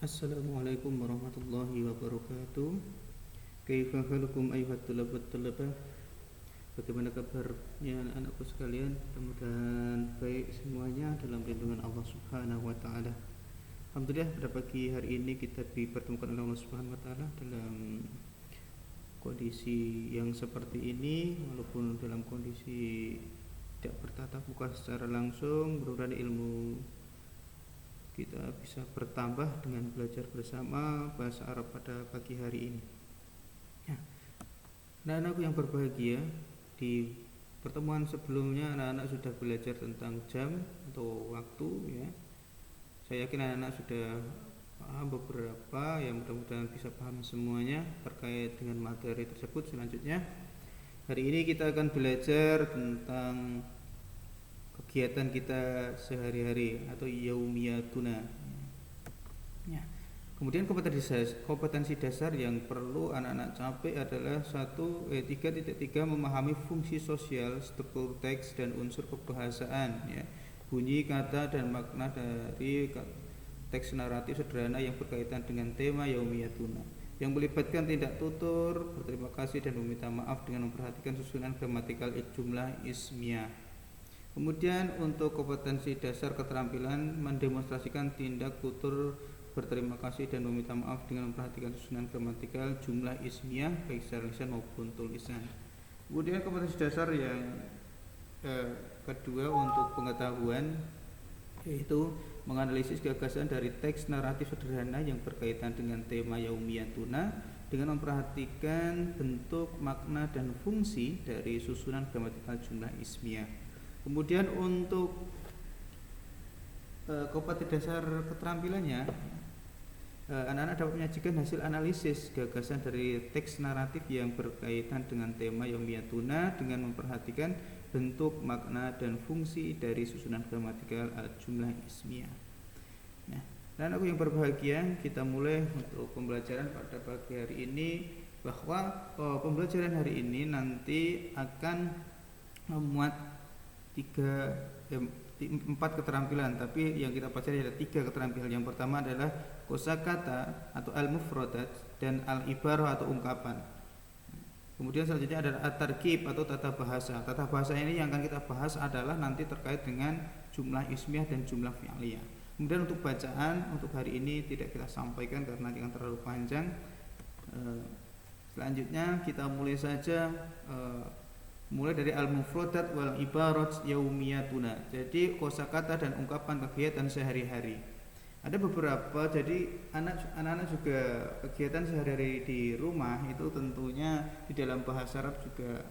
Assalamualaikum warahmatullahi wabarakatuh. Kaifa halukum ayuhat tulabat tulabah? Bagaimana kabarnya anak-anakku sekalian? Mudah-mudahan baik semuanya dalam lindungan Allah Subhanahu wa taala. Alhamdulillah, pada pagi hari ini kita dipertemukan oleh Allah Subhanahu wa taala dalam kondisi yang seperti ini, walaupun dalam kondisi tidak bertatap muka secara langsung. Mudah-mudahan ilmu kita bisa bertambah dengan belajar bersama bahasa Arab pada pagi hari ini. Ya. Anak-anakku yang berbahagia, di pertemuan sebelumnya anak-anak sudah belajar tentang jam atau waktu, ya. Saya yakin anak-anak sudah paham beberapa, yang mudah-mudahan bisa paham semuanya terkait dengan materi tersebut. Selanjutnya, hari ini kita akan belajar tentang kegiatan kita sehari-hari atau yaumiyatuna. Ya. Kemudian kompetensi dasar yang perlu anak-anak capai adalah 3.3 memahami fungsi sosial, struktur teks dan unsur kebahasaan, ya. Bunyi, kata dan makna dari teks naratif sederhana yang berkaitan dengan tema yaumiyatuna, yang melibatkan tindak tutur, berterima kasih dan meminta maaf dengan memperhatikan susunan gramatikal jumlah ismiyah. Kemudian untuk kompetensi dasar keterampilan mendemonstrasikan tindak tutur, berterima kasih dan meminta maaf dengan memperhatikan susunan gramatikal jumlah ismiyah baik secara lisan maupun tulisan. Kemudian kompetensi dasar yang kedua untuk pengetahuan, yaitu menganalisis gagasan dari teks naratif sederhana yang berkaitan dengan tema yaumiyatuna dengan memperhatikan bentuk, makna dan fungsi dari susunan gramatikal jumlah ismiyah. Kemudian untuk kompetensi dasar keterampilannya, anak-anak dapat menyajikan hasil analisis gagasan dari teks naratif yang berkaitan dengan tema yaumiyatuna dengan memperhatikan bentuk, makna dan fungsi dari susunan gramatikal jumlah ismiyah. Nah, dan aku yang berbahagia, kita mulai untuk pembelajaran pada pagi hari ini, bahwa pembelajaran hari ini nanti akan memuat 4 keterampilan, tapi yang kita pelajari ada 3 keterampilan. Yang pertama adalah kosakata atau al-mufradat dan al-ibarah atau ungkapan. Kemudian selanjutnya adalah at-tarkib atau tata bahasa. Tata bahasa ini yang akan kita bahas adalah nanti terkait dengan jumlah ismiyah dan jumlah fi'liyah. Kemudian untuk bacaan untuk hari ini tidak kita sampaikan karena jangan terlalu panjang. Selanjutnya kita mulai saja, mulai dari al-mufradat wal ibarat yaumiyatuna. Jadi kosakata dan ungkapan kegiatan sehari-hari. Ada beberapa, jadi anak-anak juga kegiatan sehari-hari di rumah itu tentunya di dalam bahasa Arab juga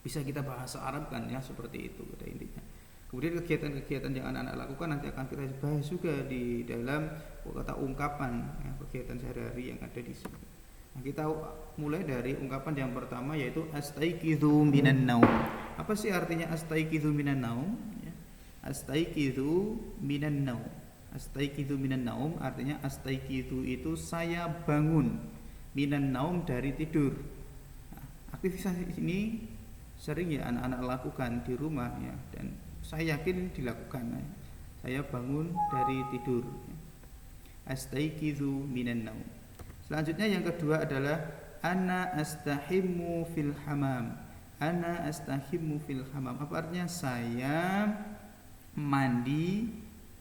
bisa kita bahasa Arab kan, ya, seperti itu pada intinya. Kemudian kegiatan-kegiatan yang anak-anak lakukan nanti akan kita bahas juga di dalam kata ungkapan, ya, kegiatan sehari-hari yang ada di sini. Nah, kita mulai dari ungkapan yang pertama, yaitu astaiqidhu minan naum. Apa sih artinya astaiqidhu minan naum? Ya. Astaiqidhu minan naum. Astaiqidhu minan naum artinya astaiqidhu itu saya bangun, minan naum dari tidur. Nah, aktivitas ini sering ya anak-anak lakukan di rumah, ya, dan saya yakin dilakukan. Ya. Saya bangun dari tidur. Astaiqidhu minan naum. Selanjutnya yang kedua adalah ana astahimmu fil hamam. Ana astahimmu fil hamam. Apa artinya? Saya mandi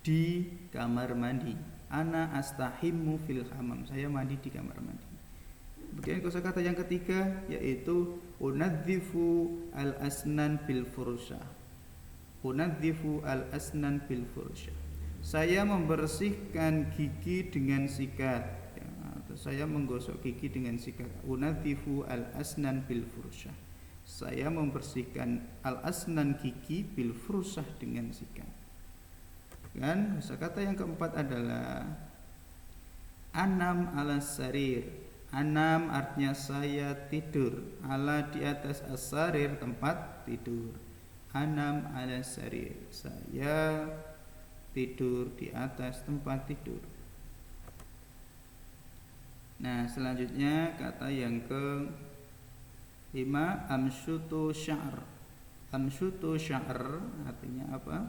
di kamar mandi. Ana astahimmu fil hamam. Saya mandi di kamar mandi. Kemudian kosakata yang ketiga yaitu unadzifu al asnan bil fursha. Unadzifu al asnan bil fursha. Saya membersihkan gigi dengan sikat. Saya menggosok gigi dengan sikat. Unadzifu al-asnan bil fursah. Saya membersihkan al-asnan gigi bil fursah dengan sikat. Dan kata yang keempat adalah anam ala sarir. Anam artinya saya tidur. Ala di atas as-sarir tempat tidur. Anam ala sarir. Saya tidur di atas tempat tidur. Nah, selanjutnya kata yang ke-5, amsyutu sya'r. Amsyutu sya'r artinya apa?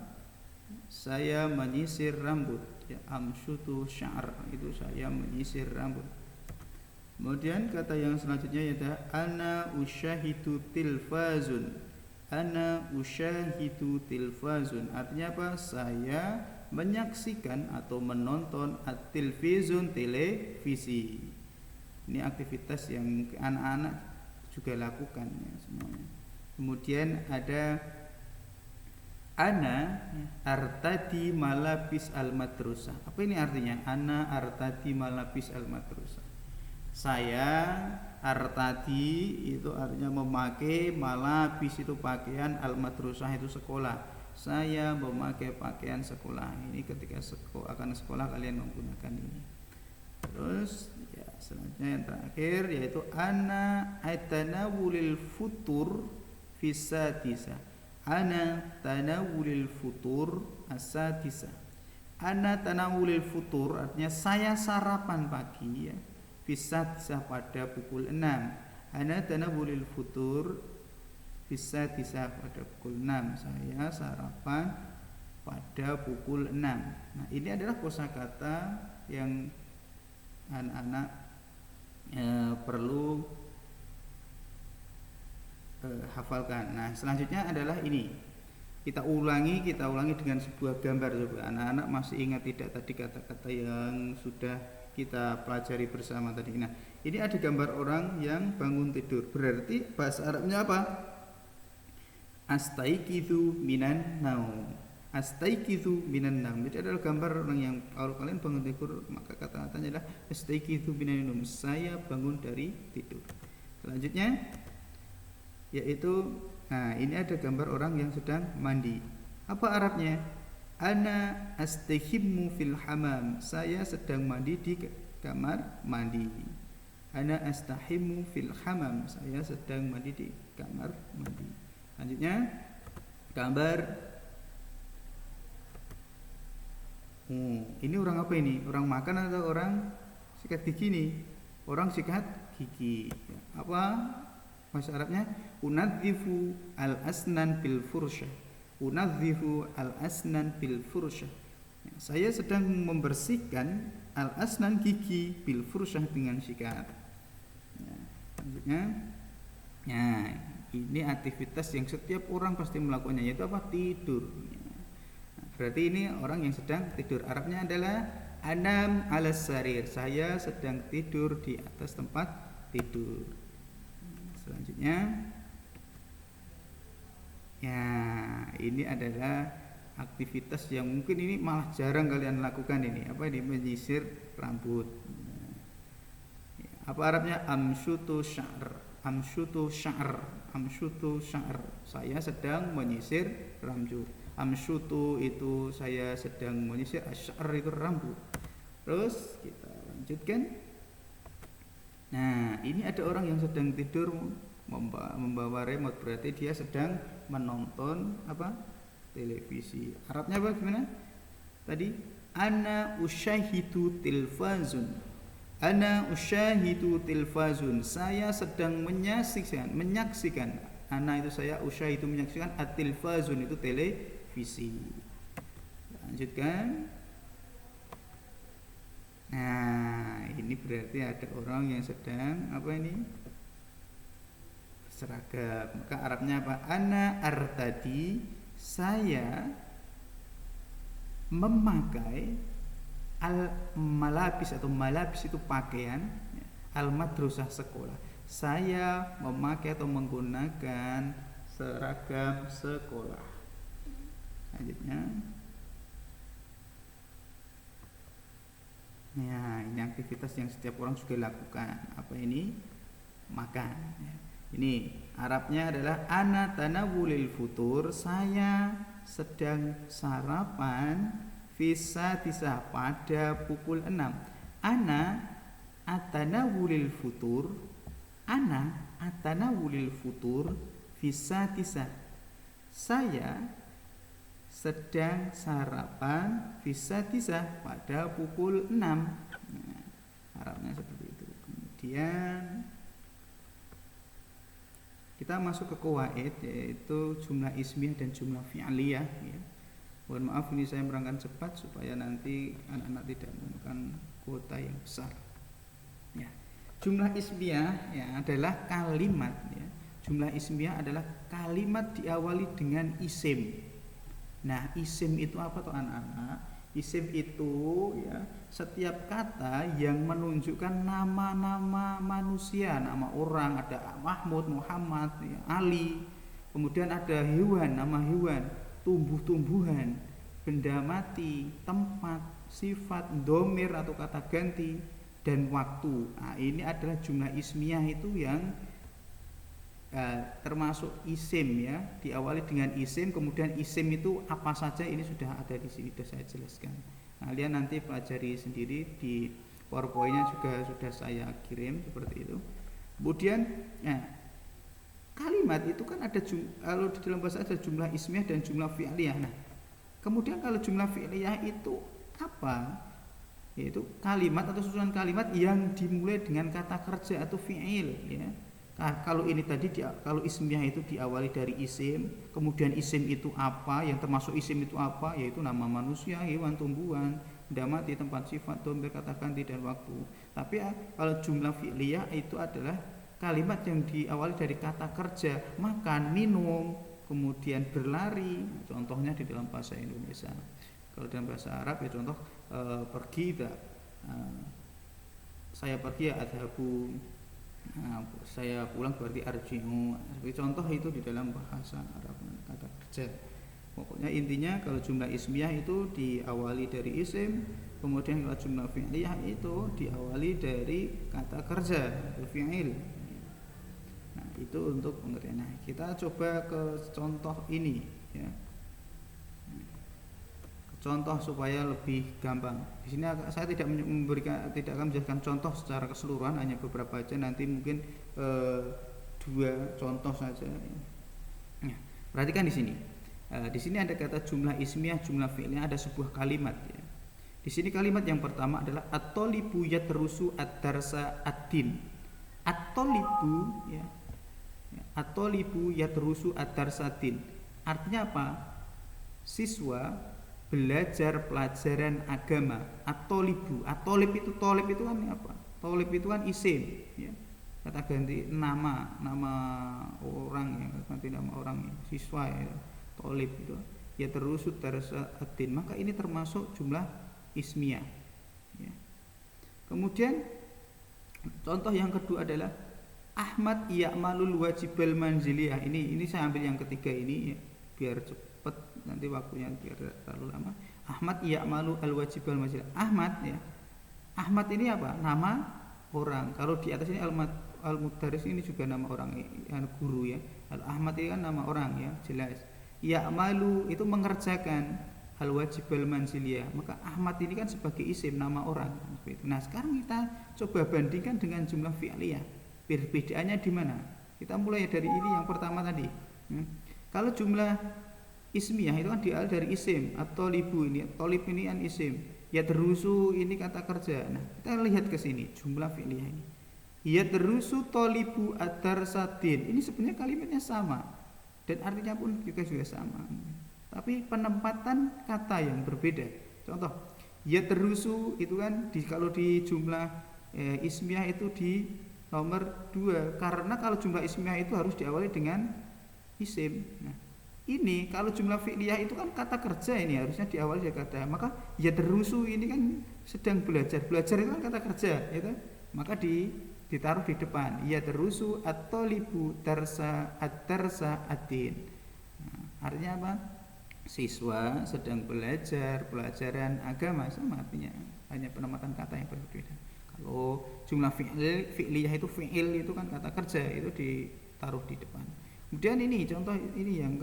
Saya menyisir rambut. ya, amsyutu sya'ar, itu saya menyisir rambut. Kemudian kata yang selanjutnya yaitu ana usyahidu tilfazun. Ana usyahidu tilfazun, artinya apa? Saya menyaksikan atau menonton at-tilfizun, televisi. Ini aktivitas yang anak-anak juga lakukan ya, semuanya. Kemudian ada ana artadi malapis al-madrasah. Apa ini artinya? Ana artadi malapis al-madrasah. Saya artadi itu artinya memakai, malapis itu pakaian, al-madrasah itu sekolah. Saya memakai pakaian sekolah. Ini ketika akan sekolah kalian menggunakan ini. Terus ya, selanjutnya yang terakhir yaitu ana atanawulil futur fisadisa. Ana tanawulil futur asadisa. Ana tanawulil futur artinya saya sarapan pagi ya. Fisadisa pada pukul 6. Ana tanawulil futur fisadisa pada pukul 6. Saya sarapan pada pukul 6. Nah, ini adalah kosakata yang anak-anak perlu hafalkan. Nah, selanjutnya adalah ini. Kita ulangi dengan sebuah gambar coba. Anak-anak masih ingat tidak tadi kata-kata yang sudah kita pelajari bersama tadi. Nah, ini ada gambar orang yang bangun tidur. Berarti bahasa Arabnya apa? Astaiqidzu minan naum. Astaiqidzu minan naum. Jadi adalah gambar orang yang kalau kalian bangun tidur, maka kata-katanya adalah astaiqidzu minan naum. Saya bangun dari tidur. Selanjutnya yaitu nah, ini ada gambar orang yang sedang mandi. Apa Arabnya? Ana astahimmu fil hamam. Saya sedang mandi di kamar mandi. Ana astahimmu fil hamam. Saya sedang mandi di kamar mandi. Selanjutnya gambar ini orang apa ini? Orang makan atau orang sikat gigi nih? Orang sikat gigi. Apa bahasa Arabnya? Unadzifu al-asnan bil fursyah. Unadzifu al-asnan bil fursyah. Ya, saya sedang membersihkan al-asnan gigi bil fursyah dengan sikat. Ya, selanjutnya, nah ini aktivitas yang setiap orang pasti melakukannya, yaitu apa? Tidur. Ya. Nah, berarti ini orang yang sedang tidur. Arabnya adalah anam alas sarir. Saya sedang tidur di atas tempat tidur. Selanjutnya ya, ini adalah aktivitas yang mungkin ini malah jarang kalian lakukan ini. Apa ini? Menyisir rambut. Apa Arabnya? Amsyutu sya'ar. Amsyutu sya'ar. Amsyutu sya'ar. Saya sedang menyisir rambut. Amsyutu itu saya sedang menyisir, sya'ar itu rambut. Terus kita lanjutkan. Nah, ini ada orang yang sedang tidur membawa remote, berarti dia sedang menonton apa? Televisi. Arabnya apa gimana? Tadi ana usyahidu tilfazun. Ana usyahidu tilfazun. Saya sedang menyaksikan. Ana itu saya, usyahidu menyaksikan, at-tilfazun itu televisi. Lanjutkan. Nah, ini berarti ada orang yang sedang apa ini? Seragam. Maka Arabnya apa? Ana artadi, saya memakai al-malabis atau malabis itu pakaian, al-madrasah sekolah. Saya memakai atau menggunakan seragam sekolah. Selanjutnya, ya, ini aktivitas yang setiap orang juga lakukan. Apa ini? Makan. Ya. Ini Arabnya adalah ana tanawulil futur. Saya sedang sarapan fisadisa pada pukul 6. Ana atanawulil futur. Ana atanawulil futur fisadisa. Saya sedang sarapan fisadisa pada pukul 6. Nah, Arabnya seperti itu. Kemudian kita masuk ke qawaid, yaitu jumlah ismiyah dan jumlah fi'liyah ya. Mohon maaf ini saya merangkan cepat supaya nanti anak-anak tidak menggunakan kuota yang besar. Ya. Jumlah ismiyah ya adalah kalimat ya. Jumlah ismiyah adalah kalimat diawali dengan isim. Nah, isim itu apa tuh anak-anak? Isim itu ya setiap kata yang menunjukkan nama-nama manusia, nama orang, ada Mahmud, Muhammad, ya, Ali. Kemudian ada hewan, nama hewan, tumbuh-tumbuhan, benda mati, tempat, sifat, domir atau kata ganti, dan waktu. Nah, ini adalah jumlah ismiyah itu yang termasuk isim ya, diawali dengan isim. Kemudian isim itu apa saja ini sudah ada di sini, sudah saya jelaskan. Kalian nanti pelajari sendiri di PowerPoint-nya juga sudah saya kirim seperti itu. Kemudian kalimat itu kan ada kalau di dalam bahasa ada jumlah ismiyah dan jumlah fi'liyah. Nah, kemudian kalau jumlah fi'liyah itu apa? Yaitu kalimat atau susunan kalimat yang dimulai dengan kata kerja atau fi'il ya. Nah, kalau ini tadi kalau ismiyah itu diawali dari isim, kemudian isim itu apa, yang termasuk isim itu apa, yaitu nama manusia, hewan, tumbuhan, benda mati, tempat, sifat, domir, kata ganti, dan waktu. Tapi kalau jumlah fi'liyah itu adalah kalimat yang diawali dari kata kerja, makan, minum, kemudian berlari. Contohnya di dalam bahasa Indonesia. Kalau dalam bahasa Arab ya contoh pergi, saya pergi ya adhabu. Nah, saya pulang berarti arji'u. Seperti contoh itu di dalam bahasa Arab kata kerja. Pokoknya intinya kalau jumlah ismiyah itu diawali dari isim, kemudian kalau jumlah fi'liyah itu diawali dari kata kerja atau fi'il. Nah, itu untuk pengertian. Nah, kita coba ke contoh ini ya. Contoh supaya lebih gampang. Di sini saya tidak akan menjelaskan contoh secara keseluruhan, hanya beberapa aja. Nanti mungkin 2 contoh saja. Nah, perhatikan di sini. Di sini ada kata jumlah ismiyah, jumlah fi'liyah, ada sebuah kalimat ya. Di sini kalimat yang pertama adalah at-talibu yadrusu ad-darsa ad-din. At-talibu ya. At-talibu yadrusu ad-darsa ad-din. Artinya apa? Siswa belajar pelajaran agama. At-talibu. At-talib itu kan apa? Talib itu kan isim ya. Kata ganti nama orang ya, ganti nama orang ya. Siswa ya. Talib itu ya terusut darsa ad-din. Maka ini termasuk jumlah ismiyah ya. Kemudian contoh yang kedua adalah Ahmad ya'malul wajibal manziliyah. Ini saya ambil yang ketiga ini ya, biar cepat nanti waktunya biar terlalu lama. Ahmad ya'malu al-wajibal manziliyah. Ahmad ya. Ahmad ini apa? Nama orang. Kalau di atas ini al-mudaris ini juga nama orang guru ya. Al-Ahmad ini kan nama orang ya, jelas. Ya'malu itu mengerjakan al-wajibal manziliyah. Maka Ahmad ini kan sebagai isim nama orang. Nah, sekarang kita coba bandingkan dengan jumlah fi'liyah. Perbedaannya di mana? Kita mulai dari ini yang pertama tadi. Kalau jumlah ismiyah itu kan diawali dari isim atau libu ini, tolib ini kan isim. Ya terusu ini kata kerja. Nah, kita lihat ke sini jumlah fi'liyah ini. Ya terusu tolibu ad-darsadin. Ini sebenarnya kalimatnya sama dan artinya pun juga sama. Tapi penempatan kata yang berbeda. Contoh, ya terusu itu kan kalau di jumlah ismiyah itu di nomor 2. Karena kalau jumlah ismiyah itu harus diawali dengan isim. Nah, ini kalau jumlah fi'liyah itu kan kata kerja, ini harusnya diawali dari kata. Maka ya terusu ini kan sedang belajar. Belajar itu kan kata kerja, gitu. Maka ditaruh di depan. Ya terusu at-talibu darsa ad-darsa ad-din. Nah, artinya apa? Siswa sedang belajar pelajaran agama, sama artinya, hanya penempatan kata yang berbeda. Kalau jumlah fi'liyah itu fi'il itu kan kata kerja, itu ditaruh di depan. Kemudian ini contoh ini yang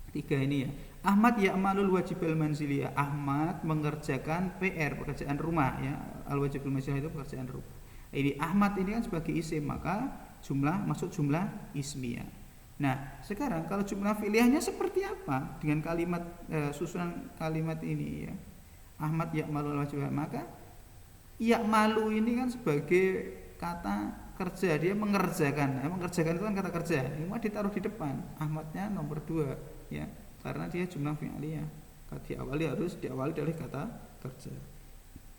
ketiga ini ya. Ahmad ya'malul wajibal manziliyah. Ahmad mengerjakan PR, pekerjaan rumah ya. Al wajibul manziliyah itu pekerjaan rumah. Ini Ahmad ini kan sebagai isim, maka masuk jumlah ismiyah. Nah, sekarang kalau jumlah fi'liyahnya seperti apa dengan kalimat susunan kalimat ini ya. Ahmad ya'malul wajibal, maka ya'malu ini kan sebagai kata kerja, dia mengerjakan. Mengerjakan itu kan kata kerja. Ini ditaruh di depan. Ahmadnya nomor 2 ya. karena dia jumlah fi'liyah. Diawali dari kata kerja.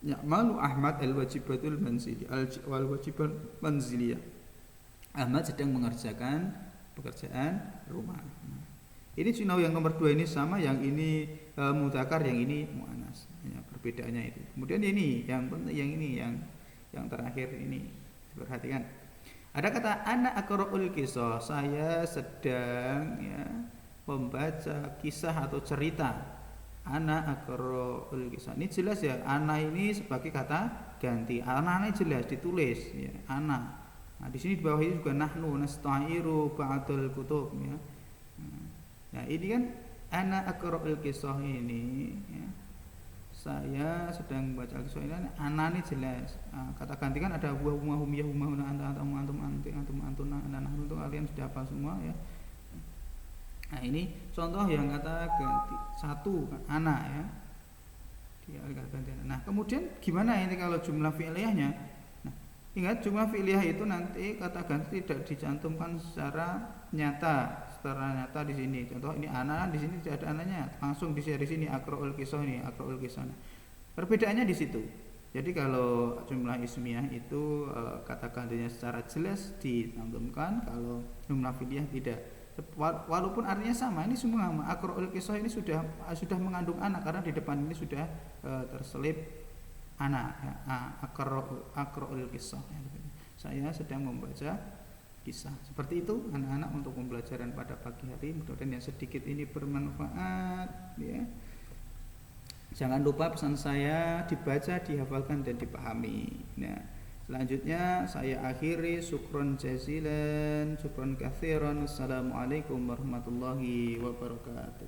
Ya'malu Ahmad al-wajibatul manzili al-wajibul manziliyah. Ahmad sedang mengerjakan pekerjaan rumah. Ini Cinawi yang nomor 2 ini sama, yang ini mudzakkar, yang ini muannas. Ya, perbedaannya itu. Kemudian ini yang terakhir ini perhatikan. Ada kata ana aqra'ul qisah, saya sedang membaca kisah atau cerita. Ana aqra'ul qisah. Ini jelas ya, ana ini sebagai kata ganti. Ana ini jelas ditulis ya, ana. Nah, di sini di bawah ini juga nahnu nasta'iru ba'dal kutub ya. Nah, ini kan ana aqra'ul qisah ini ya. Saya sedang membaca kisah ini, ana ini jelas. Kata ganti kan ada huma hum ya huma antum itu kalian sudah apa semua ya. Nah, ini contoh yang kata ganti satu ana ya. Dia kata ganti. Nah, kemudian gimana ini kalau jumlah fi'liyahnya? Nah, ingat jumlah fi'liyah itu nanti kata ganti tidak dicantumkan secara nyata di sini. Contoh ini ana, di sini tidak ada ananya, langsung di sini aqra'ul qisah ini, aqra'ul qisah. Perbedaannya di situ. Jadi kalau jumlah ismiyah itu kata gantinya secara jelas dicantumkan, kalau jumlah fi'liyah tidak. Walaupun artinya sama, ini semua aqra'ul qisah ini sudah mengandung ana karena di depan ini sudah terselip ana ya. Aqra'ul qisah. Saya sedang membaca kisah. Seperti itu anak-anak untuk pembelajaran pada pagi hari. Mudah-mudahan yang sedikit ini bermanfaat ya. Jangan lupa pesan saya dibaca, dihafalkan dan dipahami. Nah, selanjutnya saya akhiri, syukron jazilan, syukron katsiran. Assalamualaikum warahmatullahi wabarakatuh.